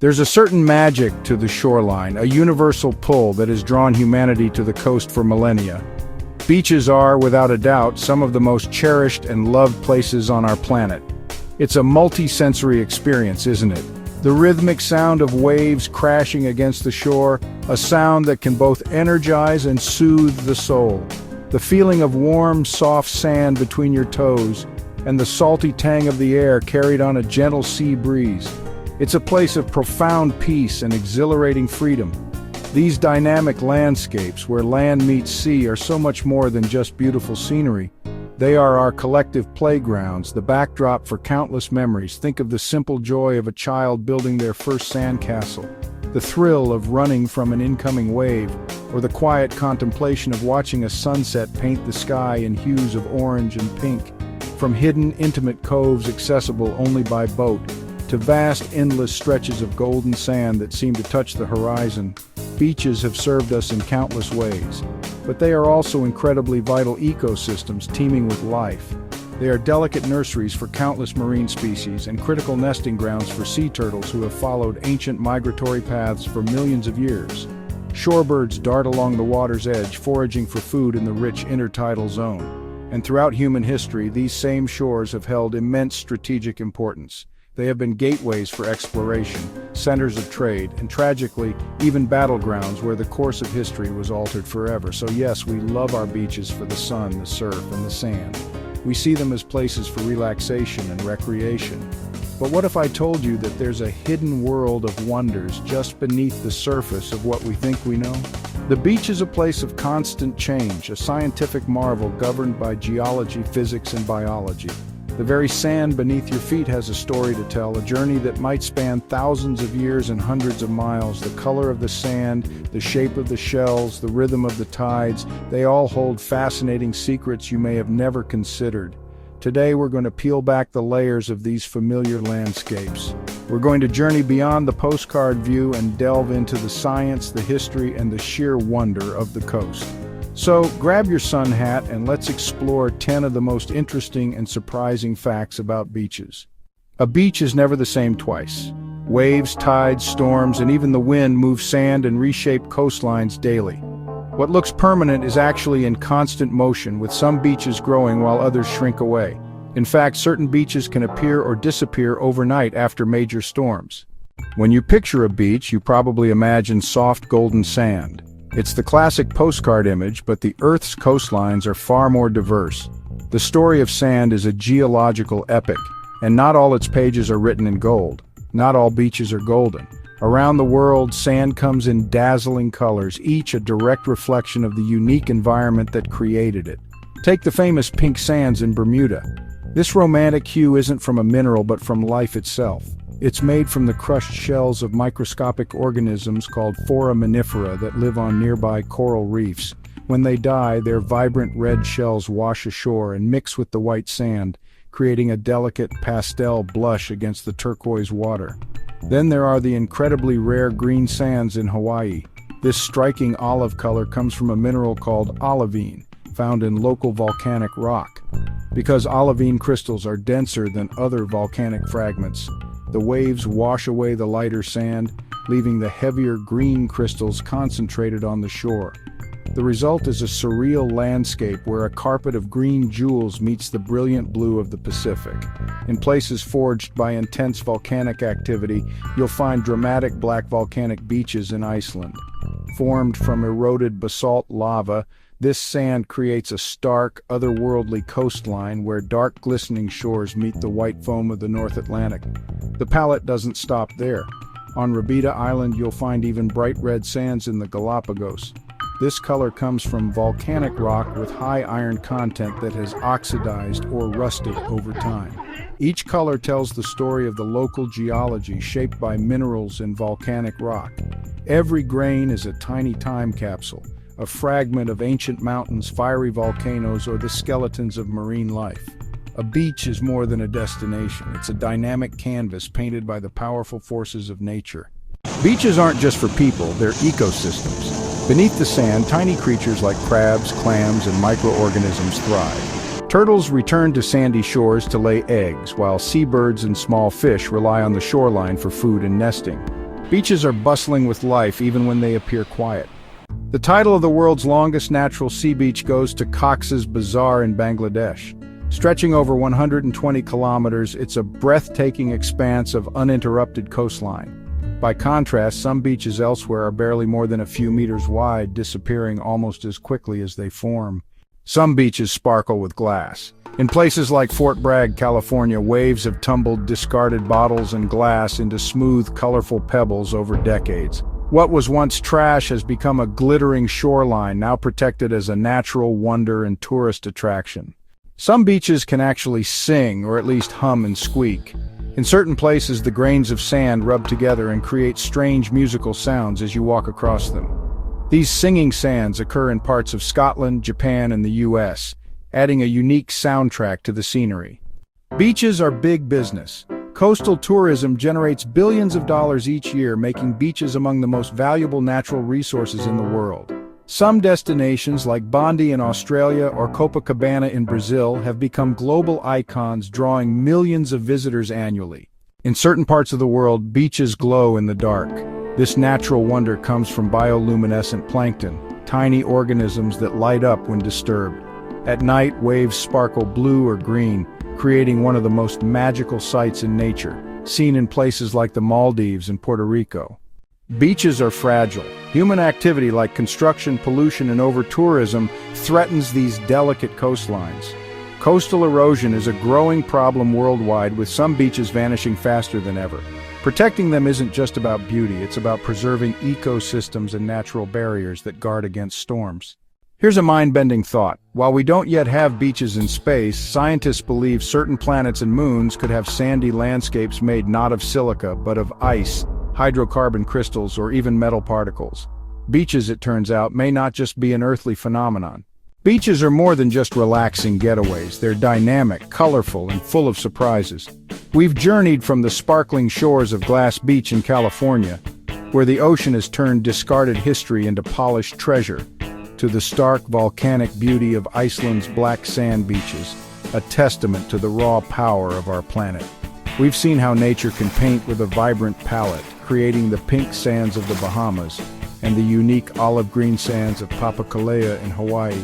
There's a certain magic to the shoreline, a universal pull that has drawn humanity to the coast for millennia. Beaches are, without a doubt, some of the most cherished and loved places on our planet. It's a multi-sensory experience, isn't it? The rhythmic sound of waves crashing against the shore, a sound that can both energize and soothe the soul. The feeling of warm, soft sand between your toes, and the salty tang of the air carried on a gentle sea breeze. It's a place of profound peace and exhilarating freedom. These dynamic landscapes, where land meets sea, are so much more than just beautiful scenery. They are our collective playgrounds, the backdrop for countless memories. Think of the simple joy of a child building their first sandcastle, the thrill of running from an incoming wave, or the quiet contemplation of watching a sunset paint the sky in hues of orange and pink. From hidden, intimate coves accessible only by boat, to vast, endless stretches of golden sand that seem to touch the horizon, beaches have served us in countless ways. But they are also incredibly vital ecosystems teeming with life. They are delicate nurseries for countless marine species and critical nesting grounds for sea turtles who have followed ancient migratory paths for millions of years. Shorebirds dart along the water's edge, foraging for food in the rich intertidal zone. And throughout human history, these same shores have held immense strategic importance. They have been gateways for exploration, centers of trade, and tragically, even battlegrounds where the course of history was altered forever. So yes, we love our beaches for the sun, the surf, and the sand. We see them as places for relaxation and recreation. But what if I told you that there's a hidden world of wonders just beneath the surface of what we think we know? The beach is a place of constant change, a scientific marvel governed by geology, physics, and biology. The very sand beneath your feet has a story to tell, a journey that might span thousands of years and hundreds of miles. The color of the sand, the shape of the shells, the rhythm of the tides, they all hold fascinating secrets you may have never considered. Today we're going to peel back the layers of these familiar landscapes. We're going to journey beyond the postcard view and delve into the science, the history, and the sheer wonder of the coast. So grab your sun hat and let's explore 10 of the most interesting and surprising facts about beaches. A beach is never the same twice. Waves, tides, storms, and even the wind move sand and reshape coastlines daily. What looks permanent is actually in constant motion, with some beaches growing while others shrink away. In fact, certain beaches can appear or disappear overnight after major storms. When you picture a beach, you probably imagine soft golden sand. It's the classic postcard image, but the Earth's coastlines are far more diverse. The story of sand is a geological epic, and not all its pages are written in gold. Not all beaches are golden. Around the world, sand comes in dazzling colors, each a direct reflection of the unique environment that created it. Take the famous pink sands in Bermuda. This romantic hue isn't from a mineral but from life itself. It's made from the crushed shells of microscopic organisms called foraminifera that live on nearby coral reefs. When they die, their vibrant red shells wash ashore and mix with the white sand, creating a delicate pastel blush against the turquoise water. Then there are the incredibly rare green sands in Hawaii. This striking olive color comes from a mineral called olivine, found in local volcanic rock. Because olivine crystals are denser than other volcanic fragments, the waves wash away the lighter sand, leaving the heavier green crystals concentrated on the shore. The result is a surreal landscape where a carpet of green jewels meets the brilliant blue of the Pacific. In places forged by intense volcanic activity, you'll find dramatic black volcanic beaches in Iceland. Formed from eroded basalt lava, this sand creates a stark, otherworldly coastline where dark, glistening shores meet the white foam of the North Atlantic. The palette doesn't stop there. On Rabida Island, you'll find even bright red sands in the Galapagos. This color comes from volcanic rock with high iron content that has oxidized or rusted over time. Each color tells the story of the local geology shaped by minerals in volcanic rock. Every grain is a tiny time capsule, a fragment of ancient mountains, fiery volcanoes, or the skeletons of marine life. A beach is more than a destination. It's a dynamic canvas painted by the powerful forces of nature. Beaches aren't just for people, they're ecosystems. Beneath the sand, tiny creatures like crabs, clams, and microorganisms thrive. Turtles return to sandy shores to lay eggs, while seabirds and small fish rely on the shoreline for food and nesting. Beaches are bustling with life even when they appear quiet. The title of the world's longest natural sea beach goes to Cox's Bazar in Bangladesh. Stretching over 120 kilometers, it's a breathtaking expanse of uninterrupted coastline. By contrast, some beaches elsewhere are barely more than a few meters wide, disappearing almost as quickly as they form. Some beaches sparkle with glass. In places like Fort Bragg, California, waves have tumbled discarded bottles and glass into smooth, colorful pebbles over decades. What was once trash has become a glittering shoreline, now protected as a natural wonder and tourist attraction. Some beaches can actually sing, or at least hum and squeak. In certain places, the grains of sand rub together and create strange musical sounds as you walk across them. These singing sands occur in parts of Scotland, Japan, and the US, adding a unique soundtrack to the scenery. Beaches are big business. Coastal tourism generates billions of dollars each year, making beaches among the most valuable natural resources in the world. Some destinations, like Bondi in Australia or Copacabana in Brazil, have become global icons, drawing millions of visitors annually. In certain parts of the world, beaches glow in the dark. This natural wonder comes from bioluminescent plankton, tiny organisms that light up when disturbed. At night, waves sparkle blue or green, creating one of the most magical sights in nature, seen in places like the Maldives and Puerto Rico. Beaches are fragile. Human activity like construction, pollution, and over-tourism threatens these delicate coastlines. Coastal erosion is a growing problem worldwide, with some beaches vanishing faster than ever. Protecting them isn't just about beauty, it's about preserving ecosystems and natural barriers that guard against storms. Here's a mind-bending thought. While we don't yet have beaches in space, scientists believe certain planets and moons could have sandy landscapes made not of silica, but of ice, hydrocarbon crystals, or even metal particles. Beaches, it turns out, may not just be an earthly phenomenon. Beaches are more than just relaxing getaways. They're dynamic, colorful, and full of surprises. We've journeyed from the sparkling shores of Glass Beach in California, where the ocean has turned discarded history into polished treasure, to the stark volcanic beauty of Iceland's black sand beaches, a testament to the raw power of our planet. We've seen how nature can paint with a vibrant palette, creating the pink sands of the Bahamas and the unique olive green sands of Papakolea in Hawaii.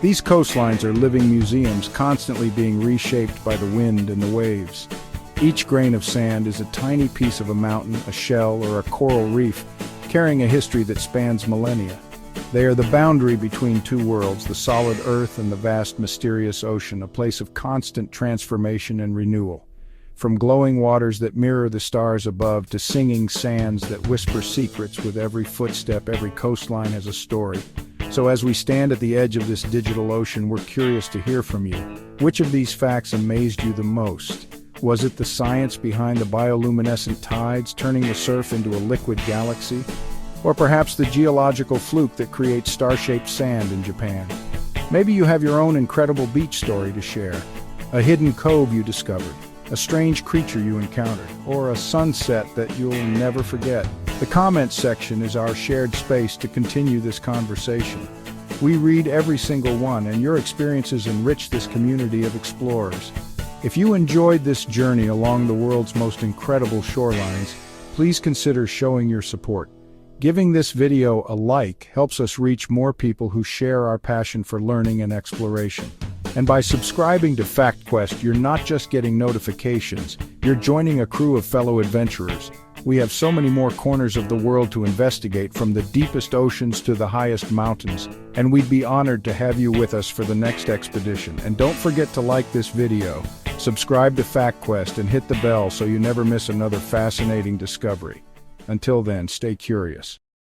These coastlines are living museums, constantly being reshaped by the wind and the waves. Each grain of sand is a tiny piece of a mountain, a shell, or a coral reef, carrying a history that spans millennia. They are the boundary between two worlds, the solid earth and the vast, mysterious ocean, a place of constant transformation and renewal. From glowing waters that mirror the stars above to singing sands that whisper secrets with every footstep, every coastline has a story. So as we stand at the edge of this digital ocean, we're curious to hear from you. Which of these facts amazed you the most? Was it the science behind the bioluminescent tides turning the surf into a liquid galaxy? Or perhaps the geological fluke that creates star-shaped sand in Japan? Maybe you have your own incredible beach story to share. A hidden cove you discovered, a strange creature you encountered, or a sunset that you'll never forget. The comments section is our shared space to continue this conversation. We read every single one, and your experiences enrich this community of explorers. If you enjoyed this journey along the world's most incredible shorelines, please consider showing your support. Giving this video a like helps us reach more people who share our passion for learning and exploration. And by subscribing to FactQuest, you're not just getting notifications, you're joining a crew of fellow adventurers. We have so many more corners of the world to investigate, from the deepest oceans to the highest mountains, and we'd be honored to have you with us for the next expedition. And don't forget to like this video, subscribe to FactQuest, and hit the bell so you never miss another fascinating discovery. Until then, stay curious.